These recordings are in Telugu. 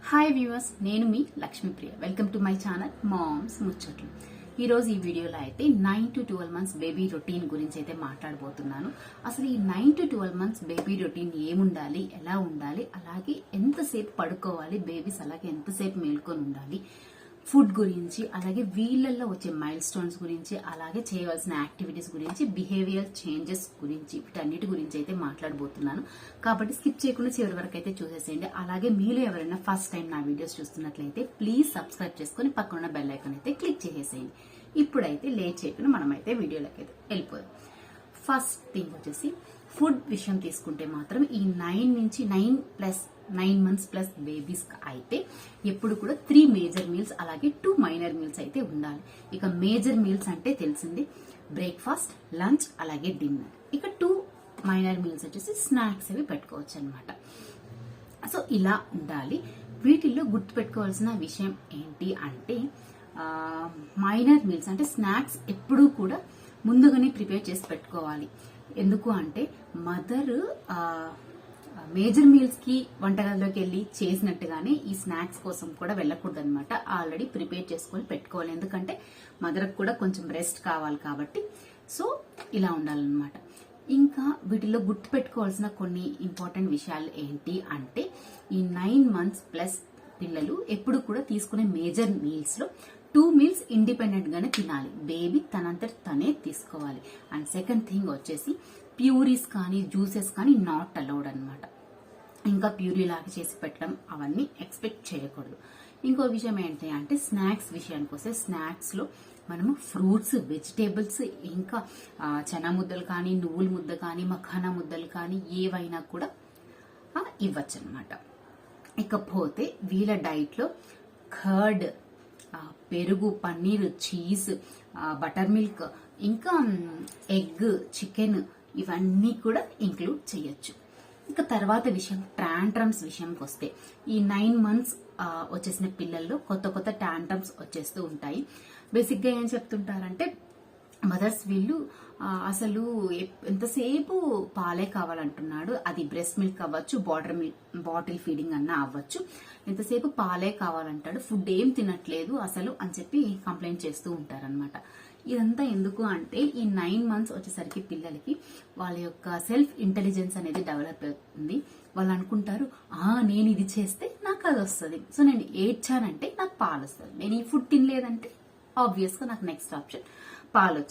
హాయ్ వ్యూవర్స్, నేను మీ Lakshmipriya. Welcome to my channel moms ముచ్చట్లు. ఈ రోజు ఈ వీడియోలో అయితే 9 to 12 మంత్స్ బేబీ రొటీన్ గురించి అయితే మాట్లాడబోతున్నాను. అసలు ఈ 9 to 12 మంత్స్ బేబీ రొటీన్ ఏముండాలి, ఎలా ఉండాలి, అలాగే ఎంతసేపు పడుకోవాలి బేబీస్, అలాగే ఎంతసేపు మేల్కొని ఉండాలి, ఫుడ్ గురించి, అలాగే వీళ్ళల్లో వచ్చే మైల్ స్టోన్స్ గురించి, అలాగే చేయవలసిన యాక్టివిటీస్ గురించి, బిహేవియర్ చేంజెస్ గురించి, వీటన్నిటి గురించి అయితే మాట్లాడబోతున్నాను. కాబట్టి స్కిప్ చేయకుండా చివరి వరకు అయితే చూసేసేయండి. అలాగే మీలో ఎవరైనా ఫస్ట్ టైం నా వీడియోస్ చూస్తున్నట్లయితే ప్లీజ్ సబ్స్క్రైబ్ చేసుకుని పక్కన బెల్ ఐకాన్ అయితే క్లిక్ చేసేసేయండి. ఇప్పుడైతే లేట్ చేయకుండా మనమైతే వీడియోలోకి అయితే వెళ్ళిపోదాం. ఫస్ట్ థింగ్ వచ్చేసి ఫుడ్ విషయం తీసుకుంటే మాత్రం ఈ 9 మంత్స్ ప్లస్ బేబీస్ అయితే ఎప్పుడు కూడా 3 మేజర్ మీల్స్ అలాగే 2 మైనర్ మీల్స్ అయితే ఉండాలి. ఇక మేజర్ మీల్స్ అంటే తెలిసింది బ్రేక్ఫాస్ట్, లంచ్ అలాగే డిన్నర్. ఇక 2 మైనర్ మీల్స్ వచ్చేసి స్నాక్స్ అవి పెట్టుకోవచ్చు అనమాట. సో ఇలా ఉండాలి. వీటిల్లో గుర్తుపెట్టుకోవాల్సిన విషయం ఏంటి అంటే మైనర్ మీల్స్ అంటే స్నాక్స్ ఎప్పుడూ కూడా ముందుగానే ప్రిపేర్ చేసి పెట్టుకోవాలి. ఎందుకు అంటే మదర్ మేజర్ మీల్స్ కి వంటగదిలోకి వెళ్ళి చేసినట్టుగానే ఈ స్నాక్స్ కోసం కూడా వెళ్ళకూడదు అనమాట. ఆల్రెడీ ప్రిపేర్ చేసుకొని పెట్టుకోవాలి. ఎందుకంటే మదర్ కూడా కొంచెం రెస్ట్ కావాలి కాబట్టి. సో ఇలా ఉండాలన్నమాట. ఇంకా వీటిలో గుర్తు పెట్టుకోవాల్సిన కొన్ని ఇంపార్టెంట్ విషయాలు ఏంటి అంటే ఈ 9 మంత్స్ ప్లస్ పిల్లలు ఎప్పుడు కూడా తీసుకునే మేజర్ మీల్స్ లో 2 మీల్స్ ఇండిపెండెంట్ గానే తినాలి. బేబీ తనంతట తనే తీసుకోవాలి. అండ్ సెకండ్ థింగ్ వచ్చేసి ప్యూరీస్ కానీ జ్యూసెస్ కానీ నాట్ అలౌడ్ అనమాట. ఇంకా ప్యూరీ లాగా చేసి పెట్టడం అవన్నీ ఎక్స్పెక్ట్ చేయకూడదు. ఇంకో విషయం ఏంటి అంటే స్నాక్స్ విషయానికి వస్తే స్నాక్స్ లో మనము ఫ్రూట్స్, వెజిటేబుల్స్, ఇంకా చనా ముద్దలు కానీ, నువ్వుల ముద్ద కానీ, మఖానా ముద్దలు కానీ ఏవైనా కూడా ఇవ్వచ్చు అనమాట. ఇకపోతే వీళ్ళ డైట్ లో కర్డ్, పెరుగు, పన్నీర్, చీజ్, బటర్ మిల్క్, ఇంకా ఎగ్, చికెన్ ఇవన్నీ కూడా ఇంక్లూడ్ చేయొచ్చు. ఇక తర్వాత విషయం టాంట్రమ్స్ విషయంకి వస్తే ఈ 9 మంత్స్ వచ్చేసిన పిల్లల్లో కొత్త కొత్త టాంట్రమ్స్ వచ్చేస్తూ ఉంటాయి. బేసిక్ గా ఏం చెప్తుంటారంటే మదర్స్ వీళ్ళు అసలు ఎంతసేపు పాలే కావాలంటున్నాడు. అది బ్రెస్ట్ మిల్క్ అవ్వచ్చు, బాటిల్ ఫీడింగ్ అన్నా అవ్వచ్చు. ఎంతసేపు పాలే కావాలంటాడు, ఫుడ్ ఏం తినట్లేదు అసలు అని చెప్పి కంప్లైంట్ చేస్తూ ఉంటారనమాట. ఇదంతా ఎందుకు అంటే ఈ 9 మంత్స్ వచ్చేసరికి పిల్లలకి వాళ్ళ యొక్క సెల్ఫ్ ఇంటెలిజెన్స్ అనేది డెవలప్ అవుతుంది. వాళ్ళు అనుకుంటారు నేను ఇది చేస్తే నాకు అది వస్తుంది, సో నేను ఏడ్చానంటే నాకు పాలు వస్తుంది, నేను ఈ ఫుడ్ తినలేదంటే ఆబ్వియస్ గా నాకు నెక్స్ట్ ఆప్షన్ పాలు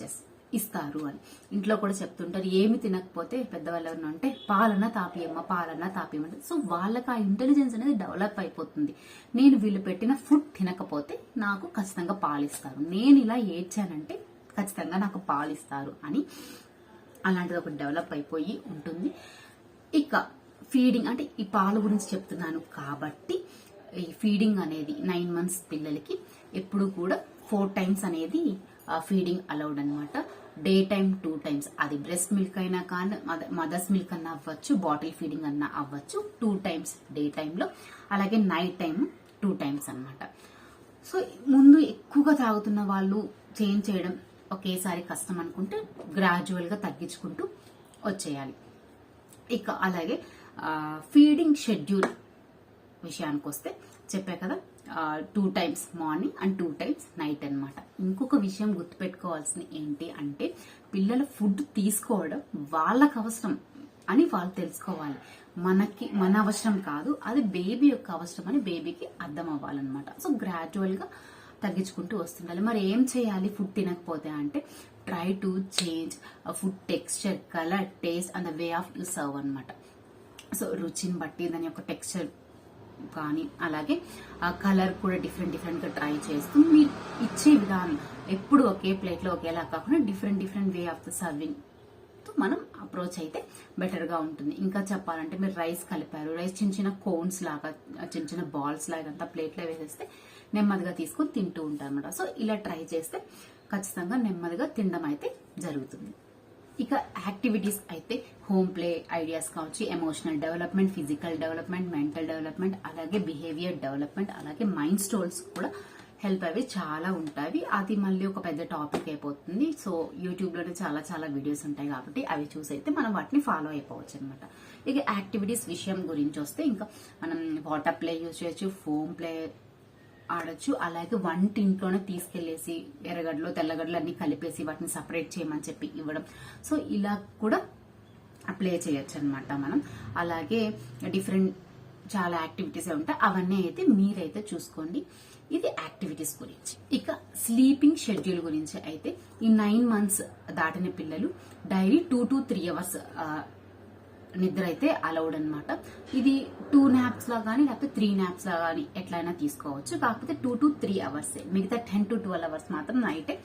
ఇస్తారు అని. ఇంట్లో కూడా చెప్తుంటారు ఏమి తినకపోతే పెద్దవాళ్ళు ఎవరైనా అంటే పాలన్నా తాపియమ్మ. సో వాళ్ళకి ఆ ఇంటెలిజెన్స్ అనేది డెవలప్ అయిపోతుంది. నేను వీళ్ళు పెట్టిన ఫుడ్ తినకపోతే నాకు ఖచ్చితంగా పాలిస్తారు, నేను ఇలా ఏడ్చానంటే ఖచ్చితంగా నాకు పాలిస్తారు అని అలాంటిది ఒకటి డెవలప్ అయిపోయి ఉంటుంది. ఇక ఫీడింగ్ అంటే ఈ పాలు గురించి చెప్తున్నాను కాబట్టి ఈ ఫీడింగ్ అనేది 9 మంత్స్ పిల్లలకి ఎప్పుడు కూడా 4 టైమ్స్ అనేది ఫీడింగ్ అలౌడ్ అనమాట. డే టైం 2 టైమ్స్, అది బ్రెస్ట్ మిల్క్ అయినా కానీ మదర్స్ మిల్క్ అన్నా అవ్వచ్చు, బాటిల్ ఫీడింగ్ అన్నా అవ్వచ్చు. 2 టైమ్స్ డే టైంలో, అలాగే నైట్ టైం 2 టైమ్స్ అనమాట. సో ముందు ఎక్కువగా తాగుతున్న వాళ్ళు చేంజ్ చేయడం ఒకేసారి కష్టం అనుకుంటే గ్రాడ్యువల్ గా తగ్గించుకుంటూ వచ్చేయాలి. ఇక అలాగే ఫీడింగ్ షెడ్యూల్ విషయానికి వస్తే చెప్పా కదా 2 times morning and 2 times night అనమాట. ఇంకొక విషయం గుర్తుపెట్టుకోవాల్సింది ఏంటి అంటే పిల్లలు ఫుడ్ తీసుకోవడం వాళ్ళకి అవసరం అని వాళ్ళు తెలుసుకోవాలి. మన అవసరం కాదు, అది బేబీ యొక్క అవసరం అని బేబీకి అర్థం అవ్వాలన్నమాట. సో గ్రాడ్యువల్ గా తగ్గించుకుంటూ వస్తుండాలి. మరి ఏం చేయాలి ఫుడ్ తినకపోతే అంటే try to change food texture, colour, taste and the way of you serve అనమాట. సో రుచిని బట్టి దాని యొక్క టెక్స్చర్ కానీ అలాగే ఆ కలర్ కూడా డిఫరెంట్ గా ట్రై చేస్తూ మీరు ఇచ్చే విధానం ఎప్పుడు ఒకే ప్లేట్ లో ఒకేలా కాకుండా different way of the serving తో మనం అప్రోచ్ అయితే బెటర్ గా ఉంటుంది. ఇంకా చెప్పాలంటే మీరు రైస్ కలిపారు, రైస్ చిన్న కోన్స్ లాగా, చిన్న బాల్స్ లాగా అంతా ప్లేట్ లో వేసేస్తే నెమ్మదిగా తీసుకొని తింటూ ఉంటారు అనమాట. సో ఇలా ట్రై చేస్తే ఖచ్చితంగా నెమ్మదిగా తినడం అయితే జరుగుతుంది. ఇక యాక్టివిటీస్ అయితే హోమ్ ప్లే ఐడియాస్ కావచ్చు, emotional development, physical development, mental development, అలాగే బిహేవియర్ డెవలప్మెంట్, అలాగే మైండ్ స్టోన్స్ కూడా హెల్ప్ అవి చాలా ఉంటాయి. అది మళ్ళీ ఒక పెద్ద టాపిక్ అయిపోతుంది. సో యూట్యూబ్ లోనే చాలా చాలా వీడియోస్ ఉంటాయి కాబట్టి అవి చూసి అయితే మనం వాటిని ఫాలో అయిపోవచ్చు అనమాట. ఇక యాక్టివిటీస్ విషయం గురించి వస్తే ఇంకా మనం వాటర్ ప్లే యూజ్ చేయొచ్చు, ఫోమ్ ప్లే ఆడొచ్చు, అలాగే వంటింట్లోనే తీసుకెళ్లేసి ఎర్రగడ్డలు తెల్లగడ్డలు అన్ని కలిపేసి వాటిని సపరేట్ చేయమని చెప్పి ఇవ్వడం. సో ఇలా కూడా ప్లే చేయొచ్చు అనమాట మనం. అలాగే డిఫరెంట్ చాలా యాక్టివిటీస్ ఉంటాయి, అవన్నీ అయితే మీరైతే చూసుకోండి. ఇది యాక్టివిటీస్ గురించి. ఇక స్లీపింగ్ షెడ్యూల్ గురించి అయితే ఈ 9 months దాటిన పిల్లలు డైలీ 2 to 3 hours నిద్ర అయితే అలౌడ్ అనమాట. ఇది 2 naps లా కానీ లేకపోతే 3 naps లా కానీ ఎట్లయినా తీసుకోవచ్చు. కాకపోతే 2 to 3 hours, మిగతా 10 to 12 hours మాత్రం నైటే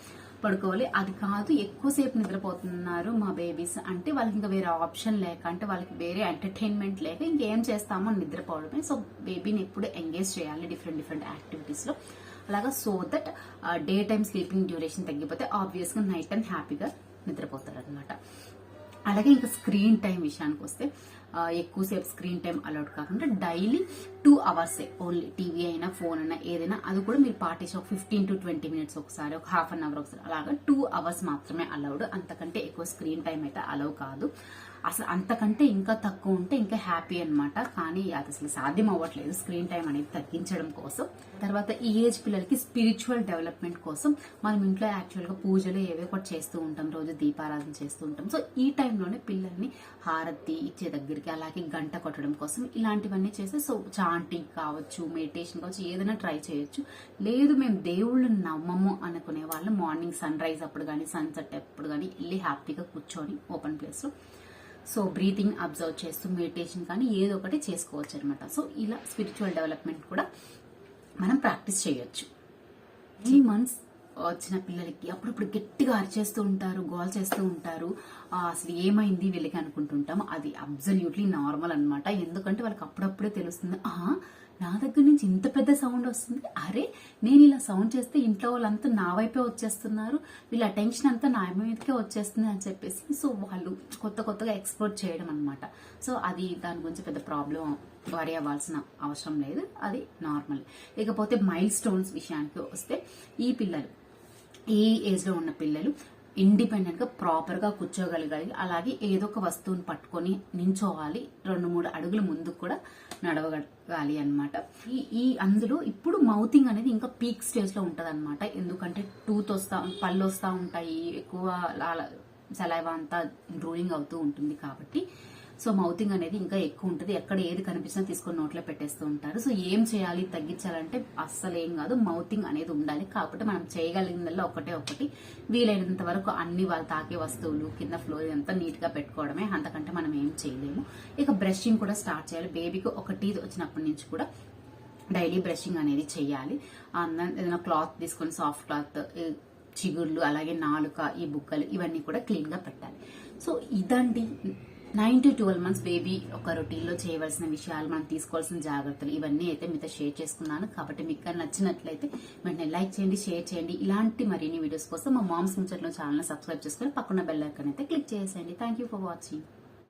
పడుకోవాలి. అది కాదు ఎక్కువసేపు నిద్రపోతున్నారు మా బేబీస్ అంటే వాళ్ళకి ఇంకా వేరే ఆప్షన్ లేక, అంటే వాళ్ళకి వేరే ఎంటర్టైన్మెంట్ లేక ఇంకేం చేస్తామో నిద్రపోవడమే. సో బేబీని ఎప్పుడు ఎంగేజ్ చేయాలి డిఫరెంట్ యాక్టివిటీస్ లో. అలాగా so that day time sleeping duration తగ్గిపోతే ఆబ్వియస్ గా నైట్ టైం హ్యాపీగా నిద్రపోతారు అనమాట. అలాగే ఇంకా స్క్రీన్ టైం విషయానికి వస్తే ఎక్కువసేపు స్క్రీన్ టైం అలౌడ్ కాకుండా డైలీ 2 hours ఓన్లీ. టీవీ అయినా ఫోన్ అయినా ఏదైనా అది కూడా మీరు పాటించి ఒక 15 to 20 minutes ఒకసారి, ఒక ½ an hour ఒకసారి, అలాగా 2 hours మాత్రమే అలౌడ్. అంతకంటే ఎక్కువ స్క్రీన్ టైం అయితే అలౌ కాదు. అసలు అంతకంటే ఇంకా తక్కువ ఉంటే ఇంకా హ్యాపీ అనమాట. కానీ అది అసలు సాధ్యం అవ్వట్లేదు స్క్రీన్ టైం అనేది తగ్గించడం కోసం. తర్వాత ఈ ఏజ్ పిల్లలకి స్పిరిచువల్ డెవలప్మెంట్ కోసం మనం ఇంట్లో యాక్చువల్ గా పూజలు ఏవో ఒకటి చేస్తూ ఉంటాం, రోజు దీపారాధన చేస్తూ ఉంటాం. సో ఈ టైంలోనే పిల్లల్ని హారతి ఇచ్చే దగ్గరికి, అలాగే గంట కొట్టడం కోసం ఇలాంటివన్నీ చేస్తే సో చాంటింగ్ కావచ్చు, మెడిటేషన్ కావచ్చు, ఏదైనా ట్రై చేయొచ్చు. లేదు మేము దేవుళ్ళని నమ్మము అనుకునే వాళ్ళు మార్నింగ్ సన్ రైజ్ అప్పుడు కానీ సన్సెట్ అప్పుడు కానీ వెళ్ళి హ్యాపీగా కూర్చొని ఓపెన్ ప్లేస్ లో సో బ్రీతింగ్ అబ్జర్వ్ చేస్తూ మెడిటేషన్ కానీ ఏదో ఒకటి చేసుకోవచ్చు అనమాట. సో ఇలా స్పిరిచువల్ డెవలప్మెంట్ కూడా మనం ప్రాక్టీస్ చేయొచ్చు. 3 months వచ్చిన పిల్లలకి అప్పుడప్పుడు గట్టిగా అరిచేస్తూ ఉంటారు, గోల్ చేస్తూ ఉంటారు. అసలు ఏమైంది వీళ్ళకి అనుకుంటుంటాం. అది అబ్సల్యూట్లీ నార్మల్ అనమాట. ఎందుకంటే వాళ్ళకి అప్పుడప్పుడే తెలుస్తుంది, నా దగ్గర నుంచి ఇంత పెద్ద సౌండ్ వస్తుంది, అరే నేను ఇలా సౌండ్ చేస్తే ఇంట్లో వాళ్ళంతా నా వైపే వచ్చేస్తున్నారు, వీళ్ళ అటెన్షన్ అంతా నా మీదకే వచ్చేస్తుంది అని చెప్పేసి సో వాళ్ళు కొత్తగా ఎక్స్ప్లోర్ చేయడం అనమాట. సో అది దాని గురించి పెద్ద ప్రాబ్లం వరి అవ్వాల్సిన అవసరం లేదు, అది నార్మల్. ఇకపోతే మైల్ స్టోన్స్ విషయానికి వస్తే ఈ పిల్లలు ఈ ఏజ్ లో ఉన్న పిల్లలు ఇండిపెండెంట్ గా ప్రాపర్ గా కూర్చోగలగాలి. అలాగే ఏదో ఒక వస్తువుని పట్టుకొని నించోవాలి, 2-3 అడుగులు ముందుకు కూడా నడవగలగాలి అనమాట. ఈ అందులో ఇప్పుడు మౌతింగ్ అనేది ఇంకా పీక్ స్టేజ్ లో ఉంటది అనమాట. ఎందుకంటే పళ్ళు వస్తా ఉంటాయి, ఎక్కువ సలైవా అంతా డ్రూయింగ్ అవుతూ ఉంటుంది కాబట్టి సో మౌతింగ్ అనేది ఇంకా ఎక్కువ ఉంటుంది. ఎక్కడ ఏది కనిపించినా తీసుకొని నోట్లో పెట్టేస్తూ ఉంటారు. సో ఏం చేయాలి తగ్గించాలంటే అస్సలు ఏం కాదు, మౌతింగ్ అనేది ఉండాలి. కాకపోతే మనం చేయగలిగిందల్లా ఒకటి వీలైనంత వరకు అన్ని వాళ్ళు తాకే వస్తువులు కింద ఫ్లోర్ అంతా నీట్ గా పెట్టుకోవడమే, అంతకంటే మనం ఏం చేయలేము. ఇక బ్రషింగ్ కూడా స్టార్ట్ చేయాలి. బేబీకి ఒక టీత్ వచ్చినప్పటి నుంచి కూడా డైలీ బ్రషింగ్ అనేది చెయ్యాలి. ఏదైనా క్లాత్ తీసుకొని సాఫ్ట్ క్లాత్, చిగుళ్ళు, అలాగే నాలుక, ఈ బుక్కలు ఇవన్నీ కూడా క్లీన్ గా పెట్టాలి. సో ఇదండి 9 to 12 months బేబీ ఒక రొటీన్ లో చేయవలసిన విషయాలు, మనం తీసుకోవాల్సిన జాగ్రత్తలు, ఇవన్నీ అయితే మీతో షేర్ చేసుకున్నాను. కాబట్టి మీకు నచ్చినట్లయితే వెంటనే లైక్ చేయండి, షేర్ చేయండి. ఇలాంటి మరిన్ని వీడియోస్ కోసం మా మామ్స్ ముచ్చట్లో ఛానల్ సబ్స్క్రైబ్ చేసుకుని పక్కన బెల్ ఐకాన్ అయితే క్లిక్ చేసేయండి. Thank you for watching.